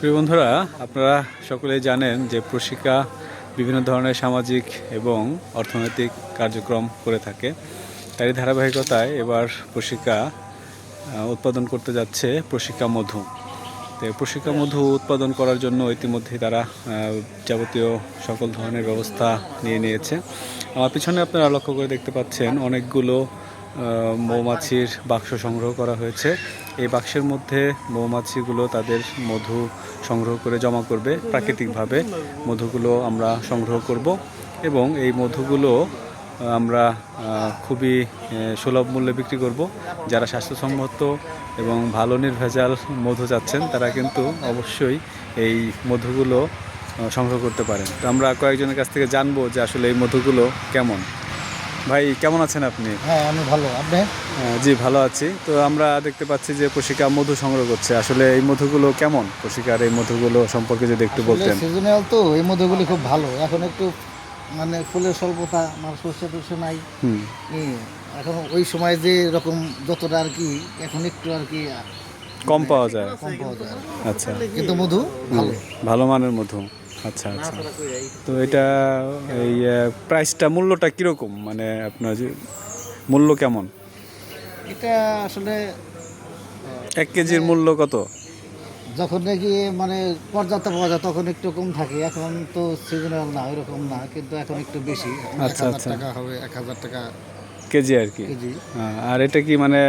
প্রিয় বন্ধুরা, আপনারা সকলেই জানেন যে প্রশিকা বিভিন্ন ধরনের সামাজিক এবং অর্থনৈতিক কার্যক্রম করে থাকে। তারই ধারাবাহিকতায় এবার প্রশিকা উৎপাদন করতে যাচ্ছে প্রশিকা মধু। তো প্রশিকা মধু উৎপাদন করার জন্য ইতিমধ্যেই তারা যাবতীয় সকল ধরনের ব্যবস্থা নিয়ে নিয়েছে। আমার পিছনে আপনারা লক্ষ্য করে দেখতে পাচ্ছেন অনেকগুলো মৌমাছির বাক্স সংগ্রহ করা হয়েছে। এই বাক্সের মধ্যে মৌমাছিগুলো তাদের মধু সংগ্রহ করে জমা করবে। প্রাকৃতিকভাবে মধুগুলো আমরা সংগ্রহ করব এবং এই মধুগুলো আমরা খুবই সুলভ মূল্যে বিক্রি করব। যারা স্বাস্থ্যসম্মত এবং ভালো নির্ভেজাল মধু চাচ্ছেন তারা কিন্তু অবশ্যই এই মধুগুলো সংগ্রহ করতে পারেন। তো আমরা কয়েকজনের কাছ থেকে জানবো যে আসলে এই মধুগুলো কেমন। ভাই, কেমন আছেন আপনি? হ্যাঁ, আমি ভালো। আপনি? জি, ভালো আছি। তো আমরা দেখতে পাচ্ছি যে প্রশিকা মধু সংগ্রহ করছে। আসলে এই মধুগুলো কেমন? প্রশিকার এই মধুগুলো সম্পর্কে যদি একটু বলতেন। সিজনাল তো এই মধুগুলি খুব ভালো। এখন একটু মানে ফুলের স্বল্পতা, আমার সর্ষে টর্ষে নাই। এখন ওই সময় যে রকম যতটা আর কি এখন একটু আর কি কম পাওয়া যায়। আচ্ছা, কিন্তু মধু ভালো, ভালো মানের মধু। আচ্ছা আচ্ছা। তো এটা এই প্রাইসটা, মূল্যটা কীরকম? মানে আপনার যে মূল্য কেমন? এটা আসলে 1 কেজির মূল্য কত? যখন নাকি মানে পর্যাপ্ত পাওয়া যায় তখন একটু কম থাকে। এখন তো সিজনাল না, ওইরকম না, কিন্তু এখন একটু বেশি। আচ্ছা আচ্ছা, টাকা হবে, 1000 টাকা কেজি আর কি। কেজি। আর এটা কি মানে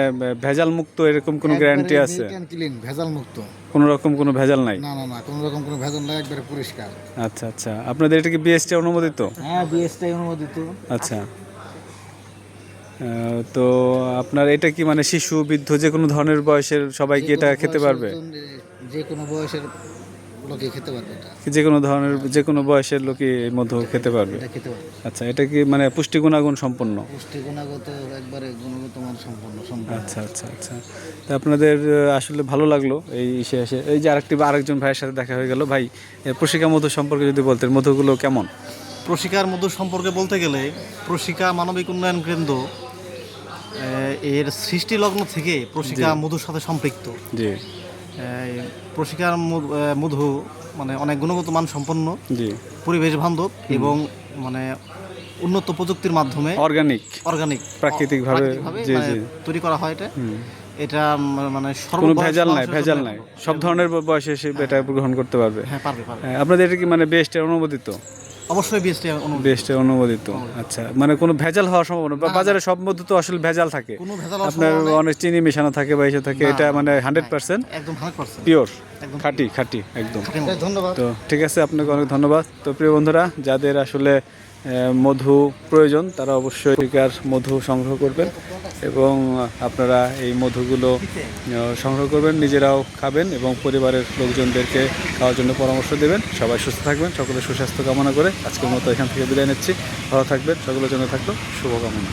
ভেজাল মুক্ত, এরকম কোনো গ্যারান্টি আছে? ক্লিন, ভেজাল মুক্ত, কোনো রকম কোনো ভেজাল নাই? না না না, কোনো রকম কোনো ভেজাল নাই, একবারে পরিষ্কার। আচ্ছা আচ্ছা। আপনাদের এটা কি বিএসটি অনুমোদিত? হ্যাঁ, বিএসটি অনুমোদিত। আচ্ছা। তো আপনার এটা কি মানে শিশু, বৃদ্ধ, যে কোনো ধরনের বয়সের সবাই কি এটা খেতে পারবে? যে কোনো বয়সের লোকে খেতে পারবে এটা। যে কোনো ধরনের, যে কোনো বয়সের লোকই এই মধু খেতে পারবে? এটা খেতে পারবে। আচ্ছা, এটা কি মানে পুষ্টি গুণাগুণ সম্পন্ন? পুষ্টি গুণগত একবারে গুণগত মান সম্পন্ন। আচ্ছা আচ্ছা আচ্ছা। তো আপনাদের আসলে ভালো লাগলো এই এসে। এই যে আরেকজন ভাইয়ের সাথে দেখা হয়ে গেল। ভাই, প্রশিকা মধু সম্পর্কে যদি বলতেন, মধুগুলো কেমন? প্রশিকার মধু সম্পর্কে বলতে গেলে প্রশিকা মানবিক উন্নয়ন কেন্দ্র এর সৃষ্টি লগ্ন থেকে প্রশিকা মধুর সাথে সম্পৃক্ত। জি। প্রশিকার মধু মানে অনেক গুণগত মান সম্পন্ন, জি, পরিবেশ বান্ধব এবং মানে উন্নত প্রযুক্তির মাধ্যমে অর্গানিক প্রাকৃতিকভাবে তৈরি করা হয়। এটা মানে কোনো ভেজাল নাই, সব ধরনের বয়সে এটা গ্রহণ করতে পারবে। হ্যাঁ, পারবে। আপনাদের এটা কি মানে বিএসটি অনুমোদিত? অবশ্যই বিএসটি অনুমোদিত। আচ্ছা, মানে কোনো ভেজাল হওয়ার সম্ভাবনা? বাজারে সব মধু তো আসলে ভেজাল থাকে, আপনার অনেক চিনি মেশানো থাকে বা এসে থাকে। এটা মানে 100% একদম 100% পিওর, খাঁটি একদম। ধন্যবাদ। তো ঠিক আছে, আপনাকে অনেক ধন্যবাদ। তো প্রিয় বন্ধুরা, যাদের আসলে মধু প্রয়োজন তারা অবশ্যই প্রশিকার মধু সংগ্রহ করবেন এবং আপনারা এই মধুগুলো সংগ্রহ করবেন, নিজেরাও খাবেন এবং পরিবারের লোকজনদেরকে খাওয়ার জন্য পরামর্শ দেবেন। সবাই সুস্থ থাকবেন, সকলের সুস্বাস্থ্য কামনা করে আজকের মতো এখান থেকে বিদায় নিচ্ছি। ভালো থাকবেন, সকলের জন্য থাকলো শুভকামনা।